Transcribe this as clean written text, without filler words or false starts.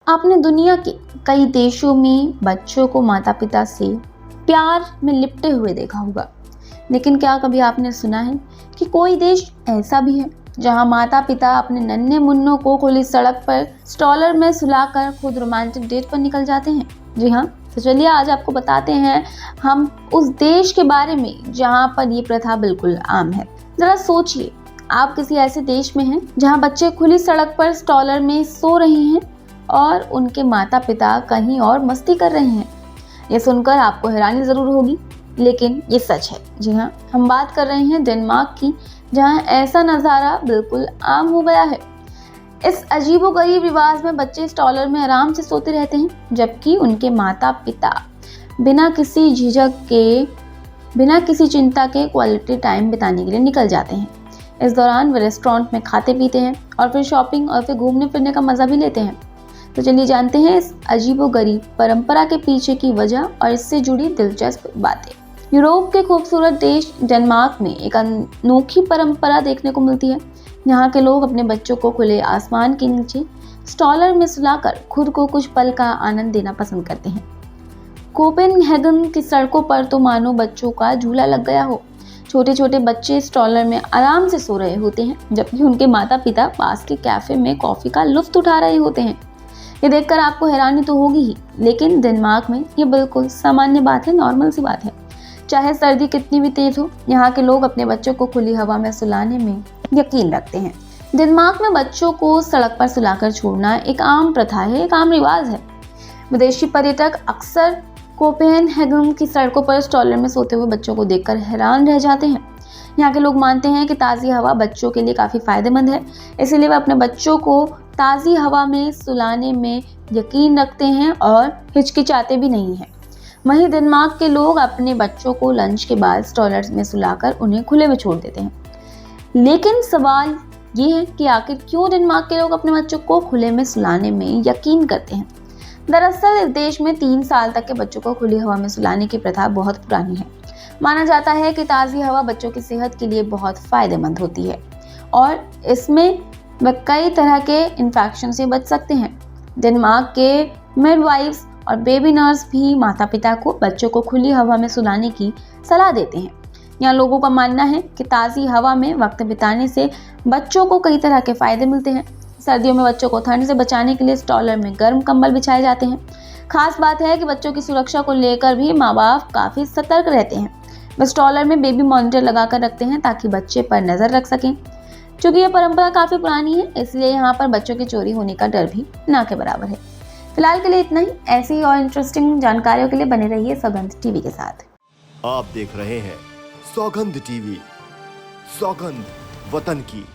आपने दुनिया के कई देशों में बच्चों को माता पिता से प्यार में लिपटे हुए देखा होगा, लेकिन क्या कभी आपने सुना है कि कोई देश ऐसा भी है जहां माता पिता अपने नन्हे मुन्नों को खुली सड़क पर स्ट्रॉलर में सुलाकर खुद रोमांटिक डेट पर निकल जाते हैं? जी हाँ, तो चलिए आज आपको बताते हैं हम उस देश के बारे में जहां पर ये प्रथा बिल्कुल आम है। जरा सोचिए, आप किसी ऐसे देश में हैं जहां बच्चे खुली सड़क पर स्ट्रॉलर में सो रहे हैं और उनके माता पिता कहीं और मस्ती कर रहे हैं। ये सुनकर आपको हैरानी जरूर होगी, लेकिन ये सच है। जी हाँ, हम बात कर रहे हैं डेनमार्क की, जहाँ ऐसा नज़ारा बिल्कुल आम हो गया है। इस अजीबोगरीब रिवाज में बच्चे स्ट्रॉलर में आराम से सोते रहते हैं, जबकि उनके माता पिता बिना किसी झिझक के, बिना किसी चिंता के क्वालिटी टाइम बिताने के लिए निकल जाते हैं। इस दौरान वे रेस्टोरेंट में खाते पीते हैं और फिर शॉपिंग और फिर घूमने फिरने का मज़ा भी लेते हैं। तो चलिए जानते हैं इस अजीबोगरीब परंपरा के पीछे की वजह और इससे जुड़ी दिलचस्प बातें। यूरोप के खूबसूरत देश डेनमार्क में एक अनोखी परंपरा देखने को मिलती है। यहाँ के लोग अपने बच्चों को खुले आसमान के नीचे स्ट्रॉलर में सुलाकर खुद को कुछ पल का आनंद देना पसंद करते हैं। कोपेनहेगन की सड़कों पर तो मानो बच्चों का झूला लग गया हो। छोटे छोटे बच्चे स्ट्रॉलर में आराम से सो रहे होते हैं, जबकि उनके माता पिता पास के कैफे में कॉफी का लुत्फ उठा रहे होते हैं। ये देखकर आपको हैरानी तो होगी ही, लेकिन डेनमार्क में ये बिल्कुल सामान्य बात है, नॉर्मल सी बात है। चाहे सर्दी कितनी भी तेज हो, यहाँ के लोग अपने बच्चों को खुली हवा में सुलाने में यकीन रखते हैं। डेनमार्क में बच्चों को सड़क पर सुलाकर छोड़ना एक आम प्रथा है, एक आम रिवाज है। विदेशी पर्यटक अक्सर कोपेनहेगन की सड़कों पर स्ट्रॉलर में सोते हुए बच्चों को देखकर हैरान रह जाते हैं। यहाँ के लोग मानते हैं कि ताज़ी हवा बच्चों के लिए काफ़ी फायदेमंद है, इसीलिए वे अपने बच्चों को ताज़ी हवा में सुलाने में यकीन रखते हैं और हिचकिचाते भी नहीं हैं। वहीं डेनमार्क के लोग अपने बच्चों को लंच के बाद स्ट्रॉलर में सुलाकर उन्हें खुले में छोड़ देते हैं। लेकिन सवाल ये है कि आखिर क्यों डेनमार्क के लोग अपने बच्चों को खुले में सुलाने में यकीन करते हैं? दरअसल इस देश में 3 साल तक के बच्चों को खुली हवा में सुलाने की प्रथा बहुत पुरानी है। माना जाता है कि ताज़ी हवा बच्चों की सेहत के लिए बहुत फायदेमंद होती है और इसमें वे कई तरह के इन्फेक्शन से बच सकते हैं। डेनमार्क के मिडवाइफ्स और बेबी नर्स भी माता पिता को बच्चों को खुली हवा में सुलाने की सलाह देते हैं। यहाँ लोगों का मानना है कि ताज़ी हवा में वक्त बिताने से बच्चों को कई तरह के फायदे मिलते हैं। सर्दियों में बच्चों को ठंड से बचाने के लिए स्ट्रॉलर में गर्म कंबल बिछाए जाते हैं। खास बात है कि बच्चों की सुरक्षा को लेकर भी माँ बाप काफ़ी सतर्क रहते हैं। वे स्ट्रॉलर में बेबी मॉनिटर लगाकर रखते हैं ताकि बच्चे पर नज़र रख सकें। चूँकि यह परंपरा काफ़ी पुरानी है, इसलिए यहाँ पर बच्चों की चोरी होने का डर भी ना के बराबर है। फिलहाल के लिए इतना ही। ऐसी ही और इंटरेस्टिंग जानकारियों के लिए बने रहिए सौगंध टीवी के साथ। आप देख रहे हैं सौगंध टीवी, सौगंध वतन की।